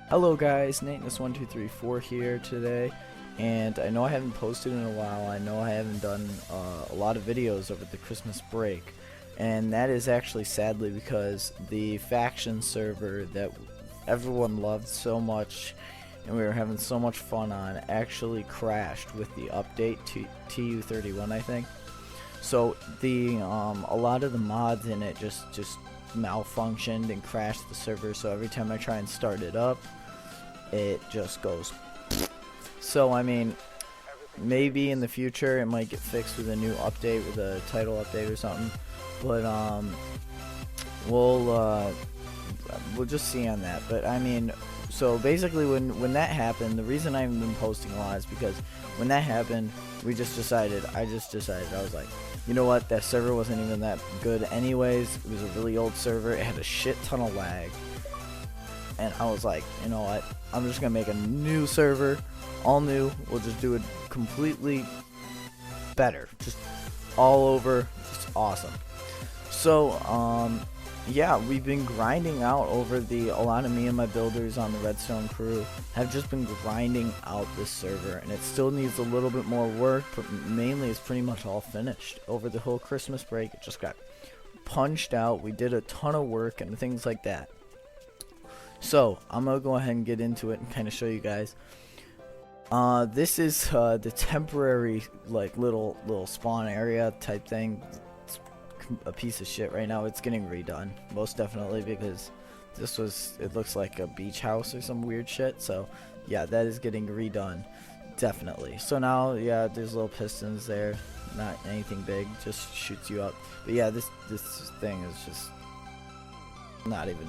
Hello guys, Nateness1234 here today, and I know I haven't posted in a while. I know I haven't done a lot of videos over the Christmas break, and that is actually sadly because the faction server that everyone loved so much and we were having so much fun on actually crashed with the update to TU31, I think. So the a lot of the mods in it just malfunctioned and crashed the server, so every time I try and start it up it just goes. So I mean, maybe in the future it might get fixed with a new update, with a title update or something, but we'll just see on that. But I mean, so basically when that happened, the reason I haven't been posting a lot is because when that happened I just decided, I was like, you know what, that server wasn't even that good anyways. It was a really old server, it had a shit ton of lag, and I was like, you know what, I'm just gonna make a new server, all new. We'll just do it completely better, just all over, just awesome. So yeah, we've been grinding out over a lot of me and my builders on the Redstone crew have just been grinding out this server, and it still needs a little bit more work, but mainly it's pretty much all finished. Over the whole Christmas break it just got punched out. We did a ton of work and things like that. So I'm gonna go ahead and get into it and kind of show you guys. This is the temporary like little spawn area type thing. It's a piece of shit right now. It's getting redone, most definitely, because it looks like a beach house or some weird shit. So yeah, that is getting redone, definitely. So now, yeah, there's little pistons there, not anything big, just shoots you up. But yeah, this thing is just not even,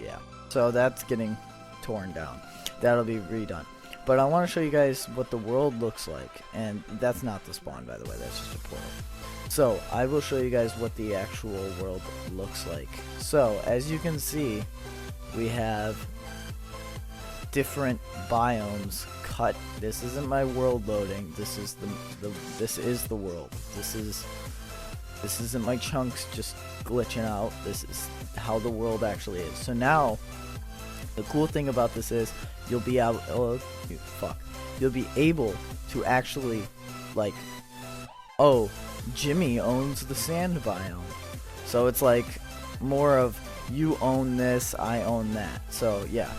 yeah. So that's getting torn down. That'll be redone. But I want to show you guys what the world looks like. And that's not the spawn, by the way. That's just a portal. So I will show you guys what the actual world looks like. So as you can see, we have different biomes cut. This isn't my world loading. This is this is the world. This isn't my chunks just glitching out. This is how the world actually is. So now, the cool thing about this is you'll be able, you'll be able to actually, like, oh, Jimmy owns the sand biome. So it's like more of you own this, I own that. So yeah.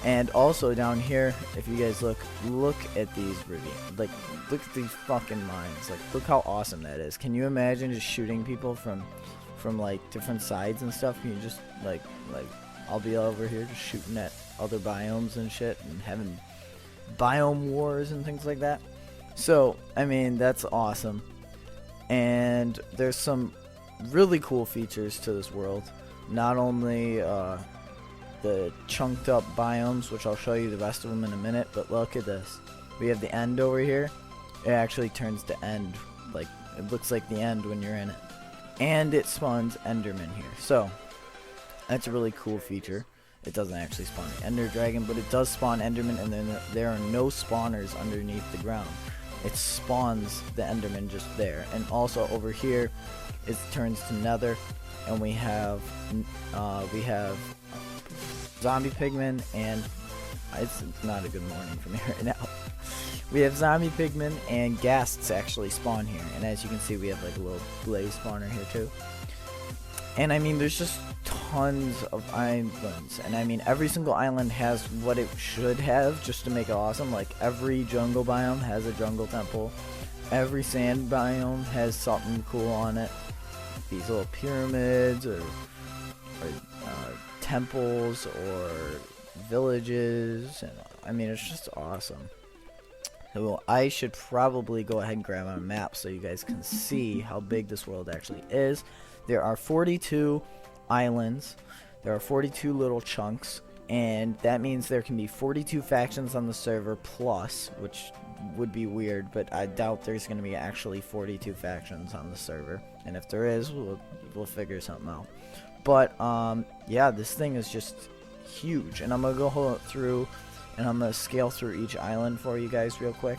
And also down here, if you guys look at these ravines. Look at these fucking mines. Like, look how awesome that is. Can you imagine just shooting people from like different sides and stuff? Can you just like I'll be over here just shooting at other biomes and shit and having biome wars and things like that. So I mean, that's awesome. And there's some really cool features to this world. Not only the chunked up biomes, which I'll show you the rest of them in a minute, but look at this. We have the end over here. It actually turns to end, like it looks like the end when you're in it, and it spawns enderman here. So that's a really cool feature. It doesn't actually spawn the ender dragon, but it does spawn enderman, and then there are no spawners underneath the ground. It spawns the enderman just there. And also over here it turns to nether, and we have zombie pigmen, and it's not a good morning for me right now. We have zombie pigmen and ghasts actually spawn here, and as you can see we have like a little blaze spawner here too. And I mean, there's just tons of islands, and I mean every single island has what it should have just to make it awesome. Like every jungle biome has a jungle temple, every sand biome has something cool on it, these little pyramids or temples or villages, and I mean it's just awesome. So I should probably go ahead and grab a map so you guys can see how big this world actually is. There are 42 islands, there are 42 little chunks, and that means there can be 42 factions on the server plus, which would be weird, but I doubt there's going to be actually 42 factions on the server, and if there is, we'll figure something out. But yeah, this thing is just huge, and I'm gonna go through and I'm gonna scale through each island for you guys real quick,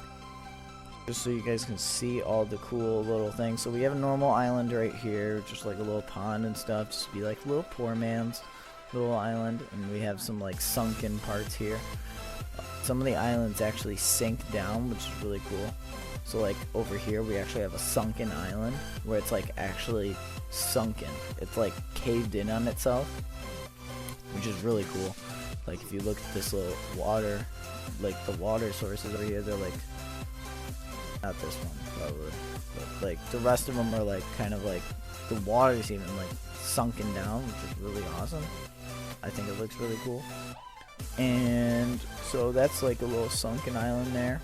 just so you guys can see all the cool little things. So we have a normal island right here, just like a little pond and stuff, just to be like little poor man's. little island, and we have some like sunken parts here. Some of the islands actually sink down, which is really cool. So like over here we actually have a sunken island where it's like actually sunken. It's like caved in on itself, which is really cool. Like if you look at this little water, like the water sources over here, they're like, not this one probably, but like the rest of them are like kind of like the water's even like sunken down, which is really awesome. I think it looks really cool. And so that's like a little sunken island there.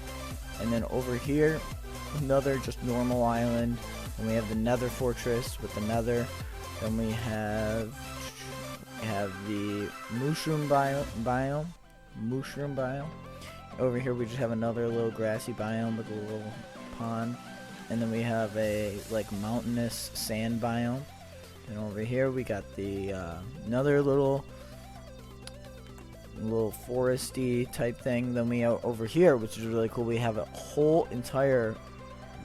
And then over here, another just normal island. And we have the Nether Fortress with the Nether. Then we have the mushroom biome. Over here we just have another little grassy biome with a little pond. And then we have a like mountainous sand biome. And over here we got the another little foresty type thing. Then we have over here, which is really cool, we have a whole entire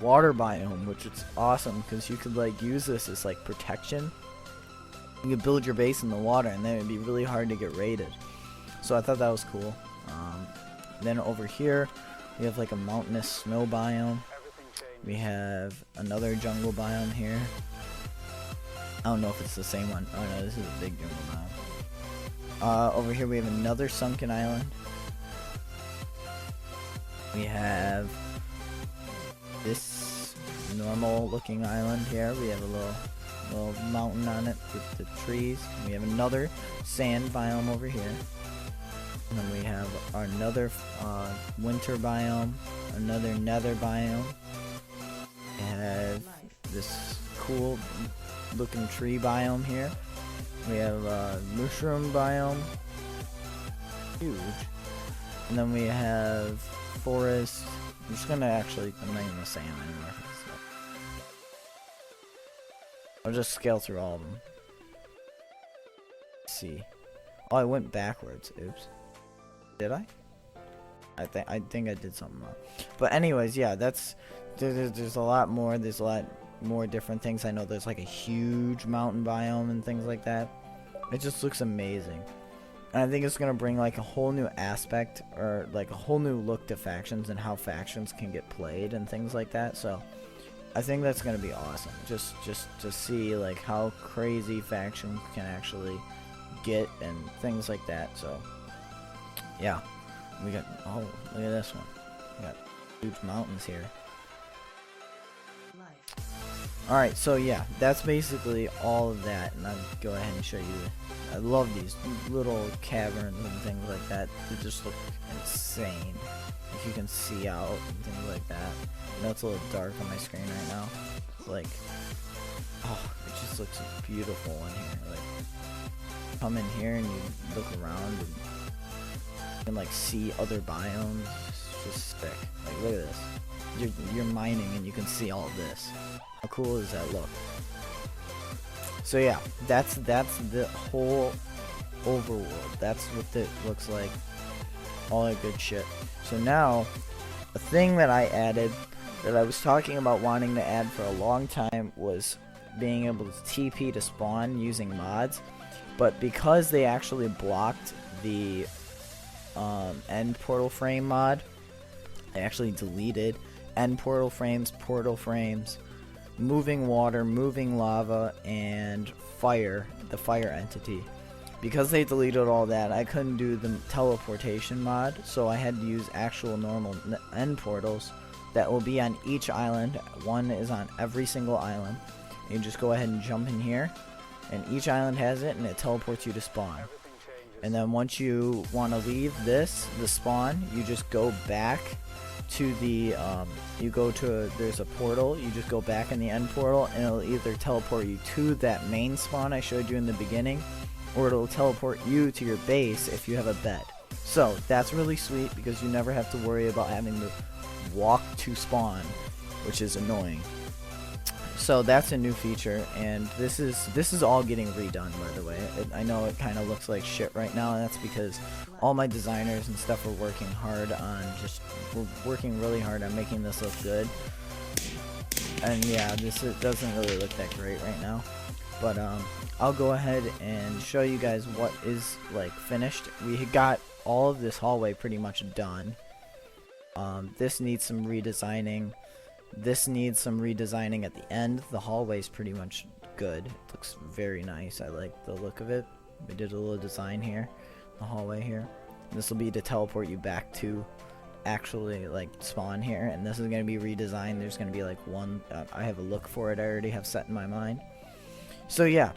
water biome, which is awesome because you could like use this as like protection. You could build your base in the water, and then it'd be really hard to get raided. So I thought that was cool. Then over here we have like a mountainous snow biome. We have another jungle biome here. I don't know if it's the same one. Oh no, this is a big jungle biome. Over here we have another sunken island. We have this normal looking island here. We have a little mountain on it with the trees. We have another sand biome over here. And then we have another winter biome, another nether biome. We have this cool looking tree biome here. We have a mushroom biome, huge. And then we have forest. I'm just gonna I'm not even gonna say them anymore. I'll just scale through all of them. Let's see. Oh, I went backwards. Oops. Did I? I think I did something wrong. But anyways, yeah, there's a lot more. There's a lot more different things. I know there's like a huge mountain biome and things like that. It just looks amazing. And I think it's gonna bring like a whole new aspect, or like a whole new look to factions and how factions can get played and things like that. So I think that's gonna be awesome. Just to see like how crazy factions can actually get and things like that. So yeah, we got, oh, look at this one. We got huge mountains here. Alright, so yeah, that's basically all of that, and I'll go ahead and show you. I love these little caverns and things like that. They just look insane. Like you can see out and things like that. I know it's a little dark on my screen right now. Like, oh, it just looks beautiful in here. Like, come in here and you look around and you can like see other biomes. It's just sick. Like, look at this. You're mining and you can see all of this. How cool does that look? So yeah, that's the whole overworld. That's what it looks like. All that good shit. So now, a thing that I added, that I was talking about wanting to add for a long time, was being able to TP to spawn using mods. But because they actually blocked the end portal frame mod, they actually deleted end portal frames, moving water, moving lava, and fire, the fire entity. Because they deleted all that, I couldn't do the teleportation mod, so I had to use actual normal end portals that will be on each island. One is on every single island. You just go ahead and jump in here, and each island has it, and it teleports you to spawn. And then once you want to leave the spawn, you just go back to the, there's a portal, you just go back in the end portal, and it'll either teleport you to that main spawn I showed you in the beginning, or it'll teleport you to your base if you have a bed. So that's really sweet because you never have to worry about having to walk to spawn, which is annoying. So that's a new feature, and this is all getting redone, by the way. I know it kind of looks like shit right now, and that's because all my designers and stuff are working hard on we're working really hard on making this look good. And yeah, it doesn't really look that great right now. But I'll go ahead and show you guys what is like finished. We got all of this hallway pretty much done. This needs some redesigning. This needs some redesigning at the end. The hallway's pretty much good. It looks very nice. I like the look of it. We did a little design here, the hallway here. This will be to teleport you back to actually like spawn here, and this is going to be redesigned. There's going to be like one, I have a look for it I already have set in my mind. So yeah,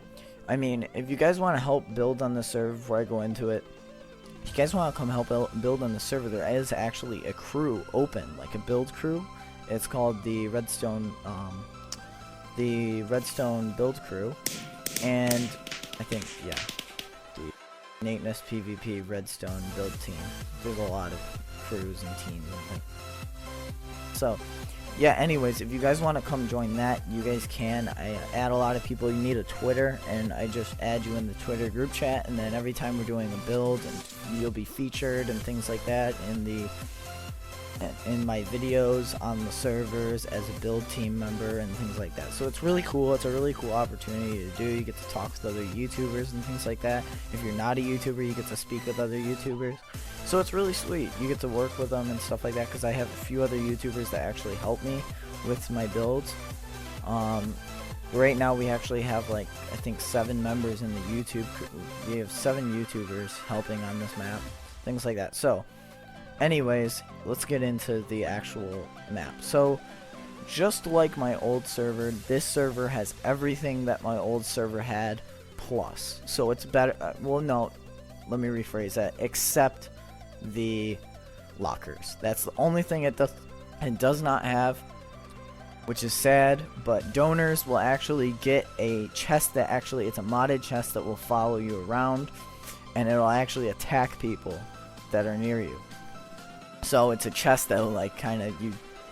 I mean, if you guys want to help build on the server before I go into it, if you guys want to come help build on the server, there is actually a crew open, like a build crew. It's called the Redstone build crew, and I think, yeah, the Nateness PvP Redstone build team. There's a lot of crews and teams and things. So yeah, anyways, if you guys want to come join that, you guys can. I add a lot of people. You need a Twitter, and I just add you in the Twitter group chat, and then every time we're doing a build, and you'll be featured and things like that in my videos on the servers as a build team member and things like that. So it's really cool. It's a really cool opportunity to do. You get to talk with other YouTubers and things like that. If you're not a YouTuber, you get to speak with other YouTubers. So it's really sweet. You get to work with them and stuff like that, because I have a few other YouTubers that actually help me with my builds. Right now we actually have like, I think 7 members in the YouTube crew. We have 7 YouTubers helping on this map, things like that. So anyways, let's get into the actual map. So just like my old server, this server has everything that my old server had plus. So it's better, well no, let me rephrase that, except the lockers. That's the only thing it does not have, which is sad. But donors will actually get a chest that actually, it's a modded chest that will follow you around, and it'll actually attack people that are near you. So it's a chest that will like kind of,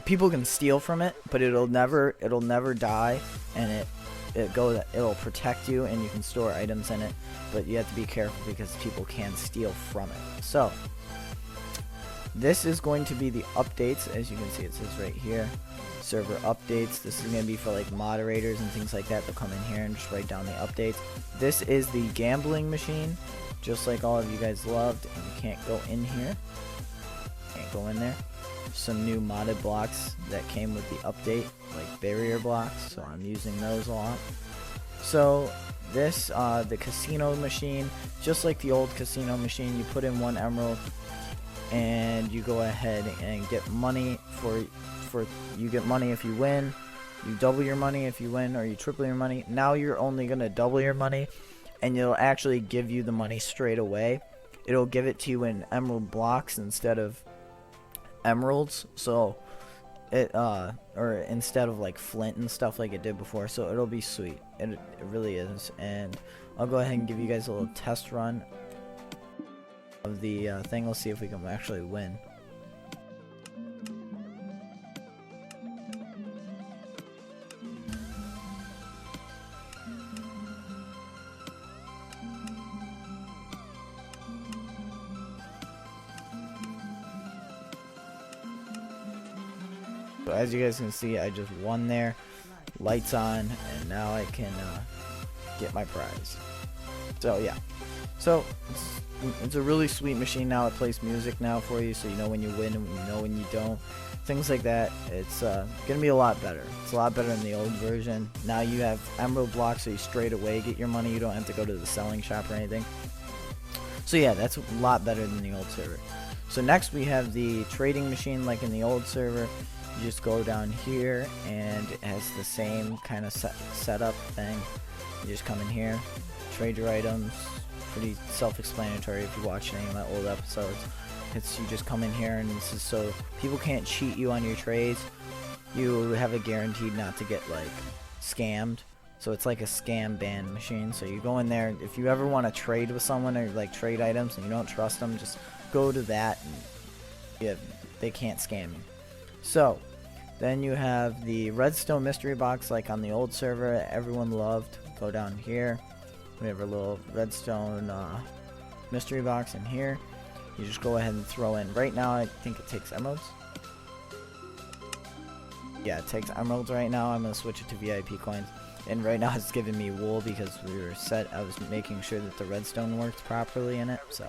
people can steal from it, but it'll never die, and it'll protect you, and you can store items in it, but you have to be careful because people can steal from it. So this is going to be the updates. As you can see, it says right here, server updates. This is going to be for like moderators and things like that. They'll come in here and just write down the updates. This is the gambling machine, just like all of you guys loved, and you can't go in here. Can't go in there. Some new modded blocks that came with the update, like barrier blocks, so I'm using those a lot. So this, the casino machine, just like the old casino machine, you put in 1 emerald and you go ahead and get money you get money if you win. You double your money if you win, or you triple your money. Now you're only gonna double your money, and it'll actually give you the money straight away. It'll give it to you in emerald blocks instead of emeralds, so it or instead of like flint and stuff like it did before. So it'll be sweet. It really is. And I'll go ahead and give you guys a little test run of the thing. Let's see if we can actually win. So as you guys can see, I just won there. Lights on, and now I can get my prize. So yeah, so it's a really sweet machine now. It plays music now for you, so you know when you win and you know when you don't. Things like that. It's gonna be a lot better. It's a lot better than the old version. Now you have emerald blocks, so you straight away get your money. You don't have to go to the selling shop or anything. So yeah, that's a lot better than the old server. So next we have the trading machine, like in the old server. You just go down here, and it has the same kind of setup thing. You just come in here, trade your items. Pretty self-explanatory if you watch any of my old episodes. You just come in here, and this is so people can't cheat you on your trades. You have a guaranteed not to get like scammed. So it's like a scam ban machine. So you go in there, if you ever want to trade with someone or like trade items and you don't trust them, just go to that, and yeah, they can't scam you. So then you have the redstone mystery box, like on the old server that everyone loved. Go down here. We have our little redstone mystery box in here. You just go ahead and throw in. Right now, I think it takes emeralds. Yeah, it takes emeralds right now. I'm going to switch it to VIP coins. And right now it's giving me wool because I was making sure that the redstone worked properly in it. So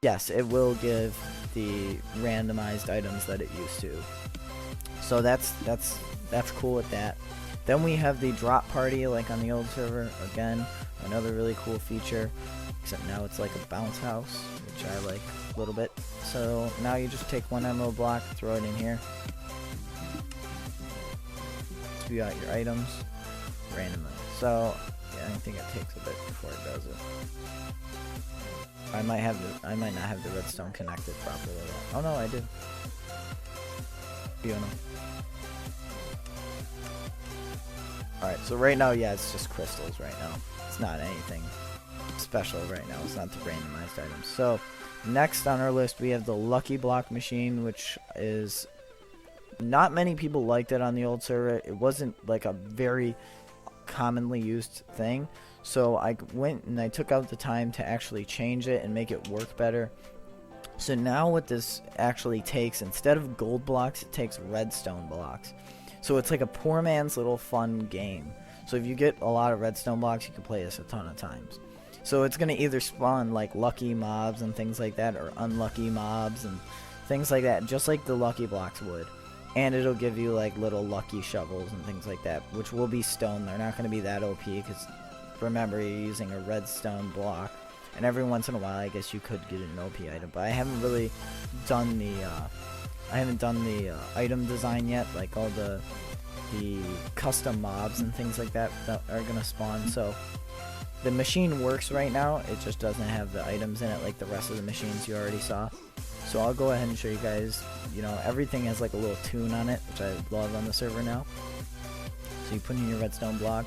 yes, it will give the randomized items that it used to. So that's cool with that. Then we have the drop party like on the old server. Again, another really cool feature, except now it's like a bounce house, which I like a little bit. So now you just take one emerald block, throw it in here, spew out your items randomly. So yeah, I think it takes a bit before it does it. I might not have the redstone connected properly. Oh no, I do. You know. Alright, so right now, yeah, it's just crystals right now. It's not anything special right now. It's not the randomized items. So, next on our list, we have the Lucky Block machine, which is... Not many people liked it on the old server. It wasn't, like, a very commonly used thing. So, I went and I took out the time to actually change it and make it work better. So, now what this actually takes, instead of gold blocks, it takes redstone blocks. So it's like a poor man's little fun game. So if you get a lot of redstone blocks, you can play this a ton of times. So it's going to either spawn like lucky mobs and things like that, or unlucky mobs and things like that, just like the lucky blocks would. And it'll give you like little lucky shovels and things like that, which will be stone. They're not going to be that OP because remember, you're using a redstone block. And every once in a while, I guess you could get an OP item. But I haven't really done the... item design yet, like all the custom mobs and things like that are gonna spawn. So the machine works right now, it just doesn't have the items in it like the rest of the machines you already saw. So I'll go ahead and show you guys, you know, everything has like a little tune on it, which I love on the server now. So you put in your redstone block,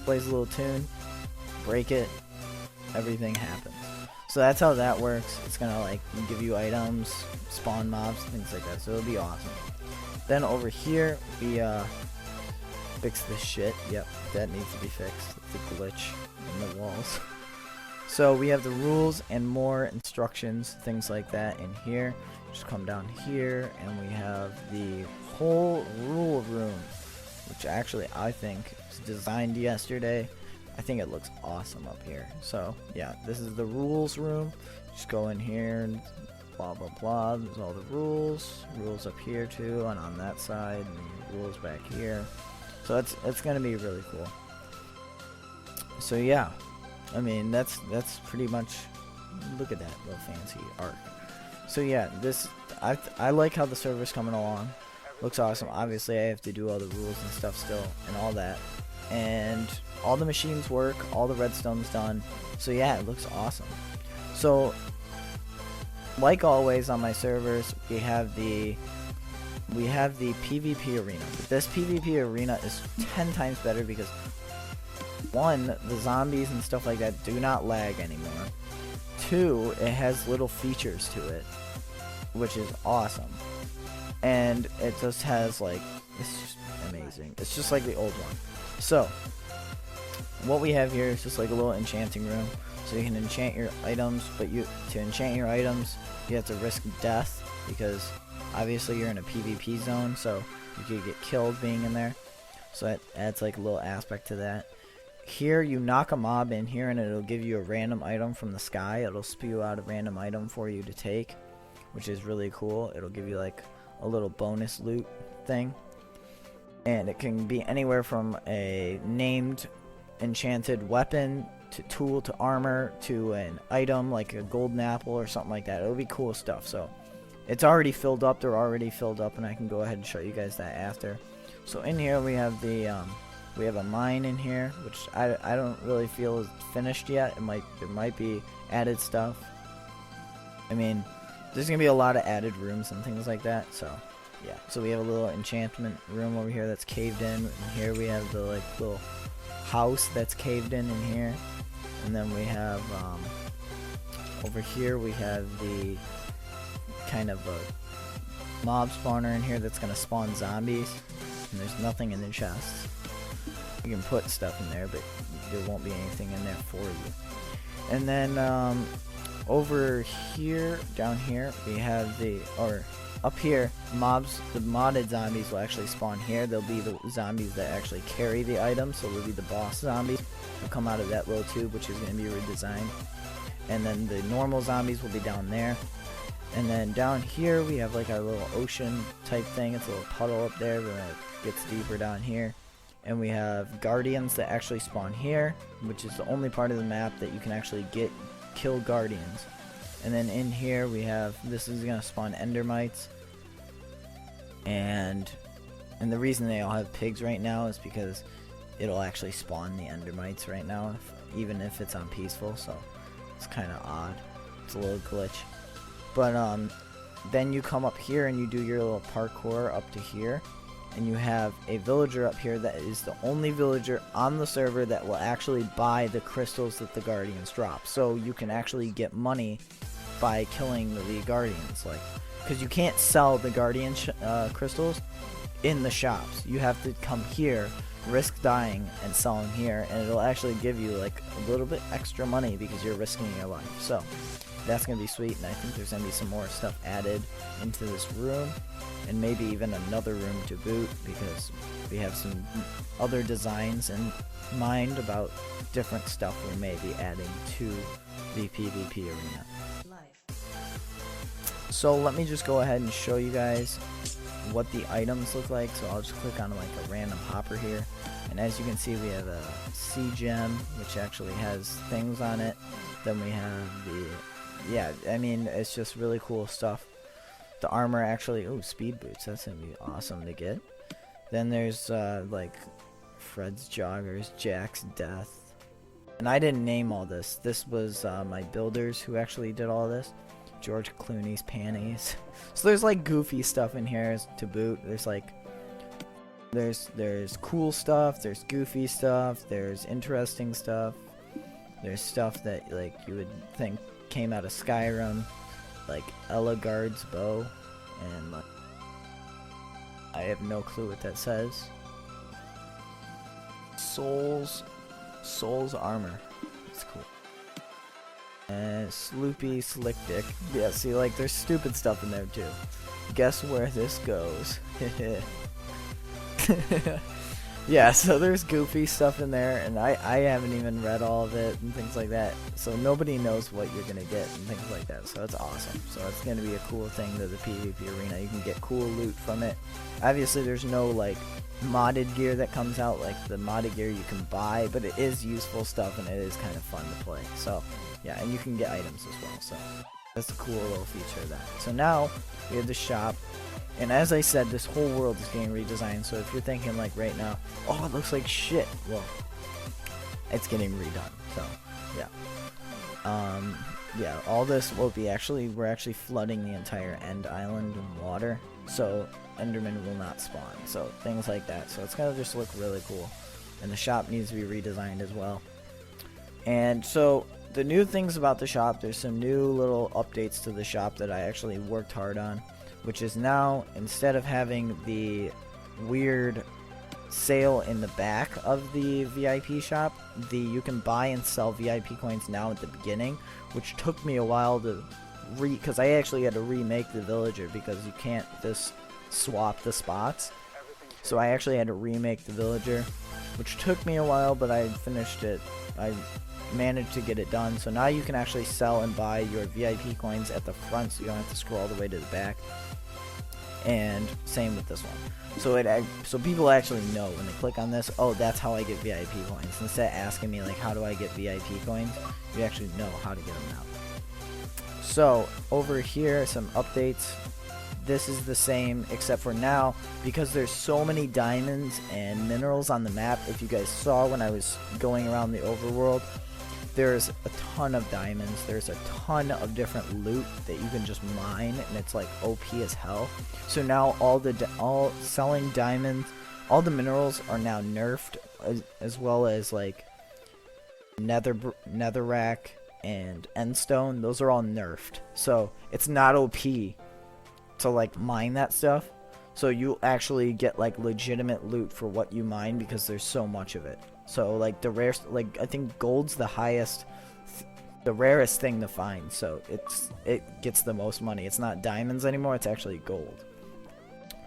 plays a little tune, break it, everything happens. So that's how that works. It's gonna like give you items, spawn mobs, things like that. So it'll be awesome. Then over here we fix this shit. Yep, that needs to be fixed. The glitch in the walls. So we have the rules and more instructions, things like that in here. Just come down here and we have the whole rule room, which actually I think was designed yesterday. I think it looks awesome up here. So yeah, this is the rules room. Just go in here and blah blah blah. There's all the rules up here too, and on that side, and rules back here. So it's gonna be really cool. So yeah, I mean that's pretty much. Look at that little fancy art. So yeah, I like how the server's coming along. Looks awesome. Obviously, I have to do all the rules and stuff still, and all that. And all the machines work, all the redstone's done. So yeah, it looks awesome. So like always on my servers, we have the PvP arena. But this PvP arena is 10 times better because one, the zombies and stuff like that do not lag anymore. Two, it has little features to it, which is awesome. And it just has like, it's just amazing. It's just like the old one. So, what we have here is just like a little enchanting room. So you can enchant your items, but to enchant your items, you have to risk death because obviously you're in a PvP zone, so you could get killed being in there. So that adds like a little aspect to that. Here you knock a mob in here and it'll give you a random item from the sky. It'll spew out a random item for you to take, which is really cool. It'll give you like a little bonus loot thing. And it can be anywhere from a named enchanted weapon to tool to armor to an item like a golden apple or something like that. It'll be cool stuff. So it's already filled up. They're already filled up, and I can go ahead and show you guys that after. So in here we have the we have a mine in here, which I don't really feel is finished yet. It might be added stuff. I mean, there's gonna be a lot of added rooms and things like that. So yeah, so we have a little enchantment room over here that's caved in, and here we have the like little house that's caved in here, and then we have over here we have the kind of a mob spawner in here that's gonna spawn zombies, and there's nothing in the chests. You can put stuff in there, but there won't be anything in there for you. And then over here, down here, we have the, or up here, mobs, the modded zombies will actually spawn here. They'll be the zombies that actually carry the items, so they'll be the boss zombies. They'll come out of that little tube, which is going to be redesigned. And then the normal zombies will be down there. And then down here, we have like our little ocean type thing. It's a little puddle up there, but it gets deeper down here. And we have guardians that actually spawn here, which is the only part of the map that you can actually kill guardians. And then in here we have, this is going to spawn endermites. And the reason they all have pigs right now is because it'll actually spawn the endermites right now, even if it's on peaceful, so it's kind of odd. It's a little glitch. But then you come up here and you do your little parkour up to here. And you have a villager up here that is the only villager on the server that will actually buy the crystals that the guardians drop. So you can actually get money by killing the guardians, like, because you can't sell the guardian crystals in the shops. You have to come here, risk dying, and sell them here, and it'll actually give you like a little bit extra money because you're risking your life. So that's gonna be sweet, and I think there's gonna be some more stuff added into this room, and maybe even another room to boot, because we have some other designs in mind about different stuff we may be adding to the PvP arena. So let me just go ahead and show you guys what the items look like. So I'll just click on like a random hopper here, and as you can see, we have a sea gem, which actually has things on it. Then we have the, yeah, I mean, it's just really cool stuff. The armor actually, oh, speed boots, that's gonna be awesome to get. Then there's like Fred's joggers, Jack's death, and I didn't name all this. This was my builders who actually did all this. George Clooney's panties. So there's like goofy stuff in here to boot. There's like there's cool stuff, there's goofy stuff, there's interesting stuff, there's stuff that like you would think came out of Skyrim, like Ellegaard's bow, and like, I have no clue what that says. Soul's armor. That's cool. And Sloopy Slick Dick. Yeah, see, like, there's stupid stuff in there, too. Guess where this goes. Yeah, so there's goofy stuff in there, and I haven't even read all of it and things like that. So nobody knows what you're going to get and things like that. So that's awesome. So it's going to be a cool thing to the PvP arena. You can get cool loot from it. Obviously, there's no, like, modded gear that comes out, like the modded gear you can buy, but it is useful stuff, and it is kind of fun to play. So yeah, and you can get items as well, so that's a cool little feature of that. So now we have the shop, and as I said, this whole world is getting redesigned. So if you're thinking like right now, oh, it looks like shit, well, it's getting redone. So yeah, yeah, all this will be we're actually flooding the entire end island with water, so Enderman will not spawn, so things like that. So it's gonna just look really cool, and the shop needs to be redesigned as well. And so the new things about the shop, there's some new little updates to the shop that I actually worked hard on, which is now, instead of having the weird sale in the back of the VIP shop, you can buy and sell VIP coins now at the beginning, which took me a while to because I actually had to remake the villager because you can't just swap the spots. So I actually had to remake the villager, which took me a while, but I finished it. I managed to get it done. So now you can actually sell and buy your VIP coins at the front, so you don't have to scroll all the way to the back. And same with this one. So people actually know when they click on this, oh, that's how I get VIP coins. Instead of asking me like, how do I get VIP coins, you actually know how to get them now. So over here, some updates. This is the same, except for now, because there's so many diamonds and minerals on the map. If you guys saw when I was going around the overworld, there's a ton of diamonds. There's a ton of different loot that you can just mine, and it's like OP as hell. So now all selling diamonds, all the minerals are now nerfed, as well as like netherrack and endstone. Those are all nerfed, so it's not OP to like mine that stuff. So you actually get like legitimate loot for what you mine because there's so much of it. So like the rare, like I think gold's the highest the rarest thing to find, so it gets the most money. It's not diamonds anymore, it's actually gold,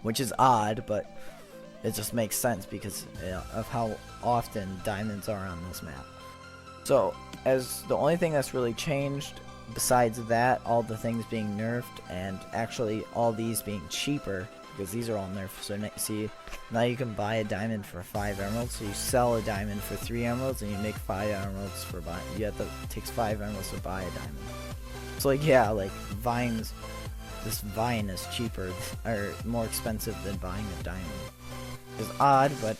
which is odd, but it just makes sense because of how often diamonds are on this map. So as the only thing that's really changed besides that, all the things being nerfed and actually all these being cheaper, because these are all nerfed. So see, now you can buy a diamond for 5 emeralds. So you sell a diamond for 3 emeralds, and you make 5 emeralds for buying. It takes 5 emeralds to buy a diamond. So like, yeah, like this vine is cheaper or more expensive than buying a diamond. It's odd, but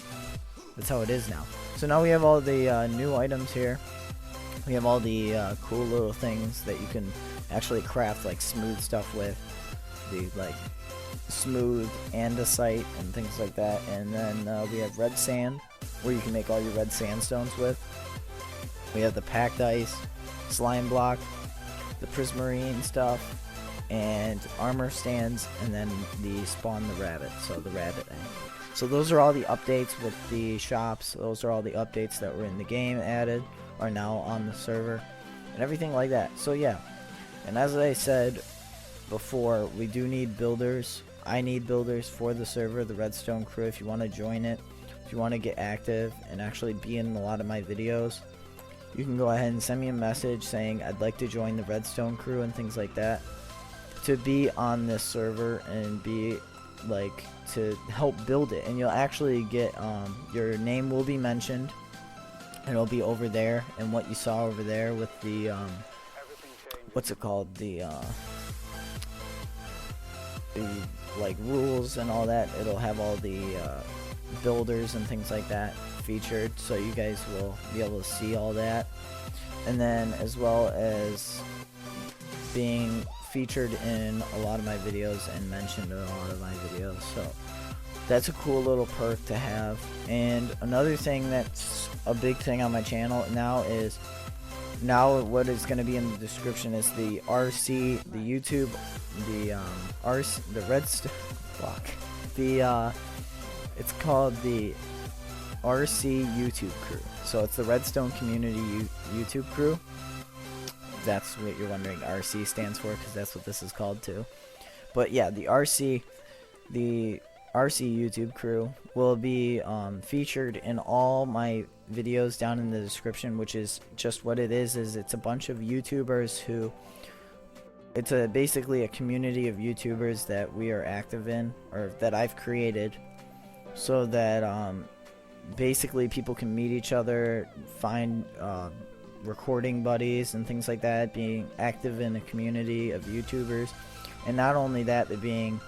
that's how it is now. So now we have all the new items here. We have all the cool little things that you can actually craft, like smooth stuff with. The like smooth andesite and things like that. And then we have red sand, where you can make all your red sandstones with. We have the packed ice, slime block, the prismarine stuff, and armor stands, and then the spawn the rabbit, so the rabbit egg. So those are all the updates with the shops. Those are all the updates that were in the game added, are now on the server, and everything like that. So yeah, and as I said before, we do need builders. I need builders for the server, the Redstone crew. If you want to join it, if you want to get active and actually be in a lot of my videos, you can go ahead and send me a message saying I'd like to join the Redstone crew and things like that, to be on this server and be like to help build it. And you'll actually get your name will be mentioned, and it'll be over there, and what you saw over there with the what's it called, the like rules and all that. It'll have all the builders and things like that featured, so you guys will be able to see all that, and then as well as being featured in a lot of my videos and mentioned in a lot of my videos. So that's a cool little perk to have. And another thing that's a big thing on my channel now is, now what is going to be in the description is the RC, the YouTube, the RC, the Redstone, fuck, the it's called the RC YouTube crew. So it's the Redstone Community YouTube crew. That's what you're wondering RC stands for, because that's what this is called too. But yeah, the RC YouTube crew will be featured in all my videos down in the description, which is just what it is it's a bunch of YouTubers who, it's basically a community of YouTubers that we are active in, or that I've created, so that basically people can meet each other, find recording buddies and things like that, being active in a community of YouTubers. And not only that, they're being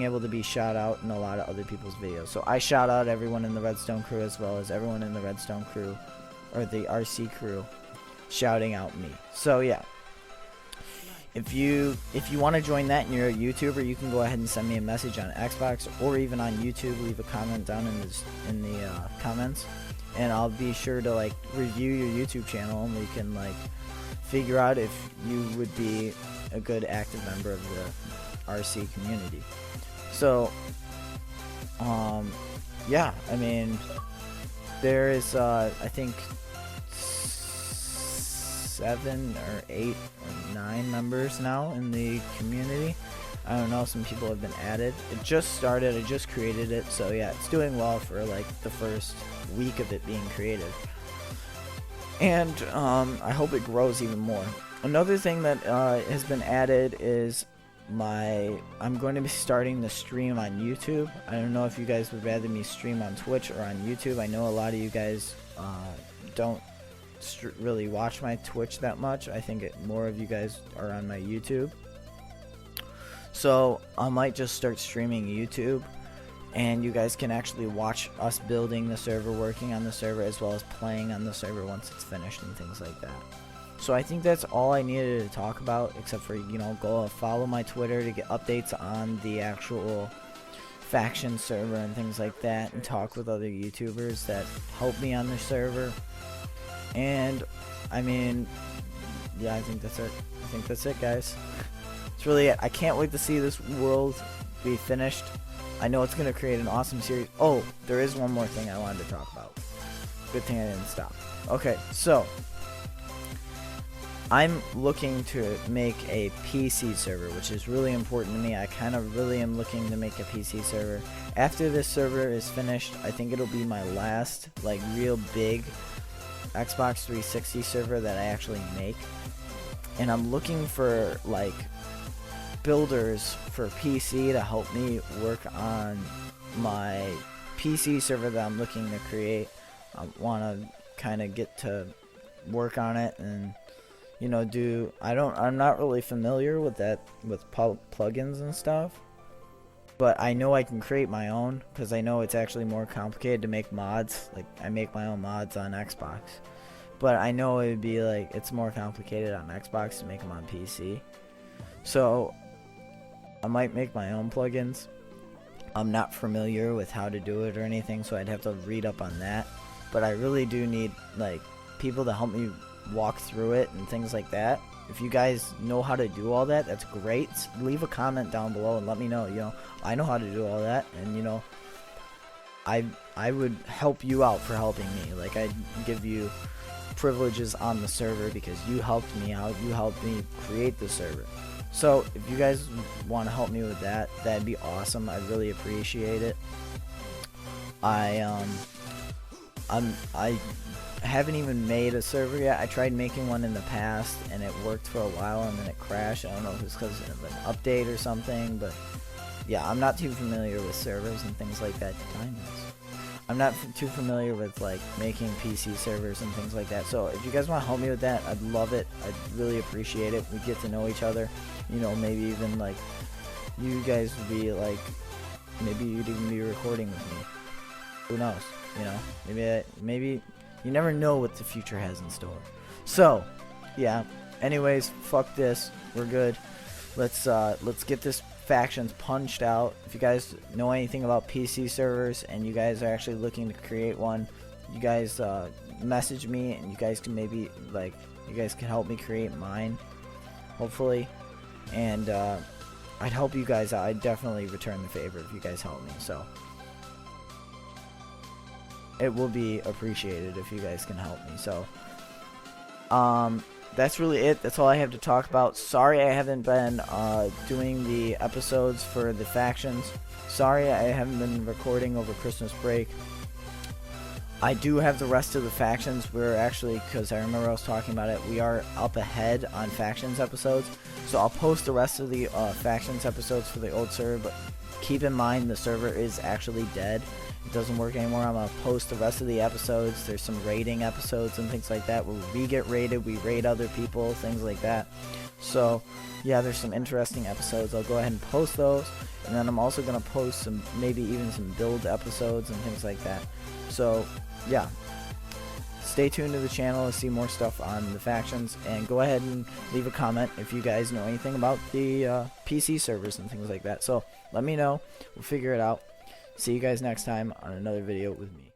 able to be shout out in a lot of other people's videos. So I shout out everyone in the Redstone crew, as well as everyone in the Redstone crew, or the RC crew, shouting out me. So yeah, if you want to join that and you're a YouTuber, you can go ahead and send me a message on Xbox or even on YouTube. Leave a comment down in the comments, and I'll be sure to like review your YouTube channel, and we can like figure out if you would be a good active member of the RC community. So yeah, I mean, there is I think 7 or 8 or 9 members now in the community. I don't know, some people have been added. It just started, I just created it, so yeah, it's doing well for like the first week of it being created. And I hope it grows even more. Another thing that has been added is I'm going to be starting the stream on YouTube. I don't know if you guys would rather me stream on Twitch or on YouTube. I know a lot of you guys don't really watch my Twitch that much. I think more of you guys are on my YouTube. So I might just start streaming YouTube, and you guys can actually watch us building the server, working on the server, as well as playing on the server once it's finished and things like that. So I think that's all I needed to talk about, except for, you know, go follow my Twitter to get updates on the actual faction server and things like that, and talk with other YouTubers that help me on the server. And I mean, yeah, I think that's it. I think that's it, guys. It's really it. I can't wait to see this world be finished. I know it's going to create an awesome series. Oh, there is one more thing I wanted to talk about. Good thing I didn't stop. Okay, so I'm looking to make a PC server, which is really important to me. I kind of really am looking to make a PC server. After this server is finished, I think it'll be my last, like, real big Xbox 360 server that I actually make. And I'm looking for, like, builders for PC to help me work on my PC server that I'm looking to create. I want to kind of get to work on it and, you know, I'm not really familiar with that, with plugins and stuff, but I know I can create my own, because I know it's actually more complicated to make mods. Like, I make my own mods on Xbox, but I know it would be, like, it's more complicated on Xbox to make them on PC. So I might make my own plugins. I'm not familiar with how to do it or anything, so I'd have to read up on that. But I really do need, like, people to help me walk through it and things like that. If you guys know how to do all that, that's great. Leave a comment down below and let me know. You know, I know how to do all that, and, you know, I would help you out for helping me. Like, I'd give you privileges on the server because you helped me out. You helped me create the server. So if you guys want to help me with that, that'd be awesome. I'd really appreciate it. I haven't even made a server yet. I tried making one in the past and it worked for a while and then it crashed. I don't know if it's because of an update or something, but yeah, I'm not too familiar with servers and things like that. I'm not too familiar with, like, making PC servers and things like that. So if you guys want to help me with that, I'd love it. I'd really appreciate it. We get to know each other. You know, maybe even, like, you guys would be, like, maybe you'd even be recording with me. Who knows? You know, maybe you never know what the future has in store. So, yeah. Anyways, fuck this. We're good. Let's get this factions punched out. If you guys know anything about PC servers and you guys are actually looking to create one, you guys message me and you guys can maybe, like, you guys can help me create mine, hopefully. And I'd help you guys out. I'd definitely return the favor if you guys help me. So it will be appreciated if you guys can help me. So that's really it. That's all I have to talk about. Sorry I haven't been doing the episodes for the factions. Sorry I haven't been recording over Christmas break. I do have the rest of the factions. We're actually, because I remember I was talking about it, we are up ahead on factions episodes. So I'll post the rest of the factions episodes for the old server, but keep in mind the server is actually dead. It doesn't work anymore. I'm going to post the rest of the episodes. There's some raiding episodes and things like that where we get raided, we raid other people, things like that. So yeah, there's some interesting episodes. I'll go ahead and post those, and then I'm also going to post some, maybe even some build episodes and things like that. So yeah, stay tuned to the channel to see more stuff on the factions, and go ahead and leave a comment if you guys know anything about the PC servers and things like that. So let me know. We'll figure it out. See you guys next time on another video with me.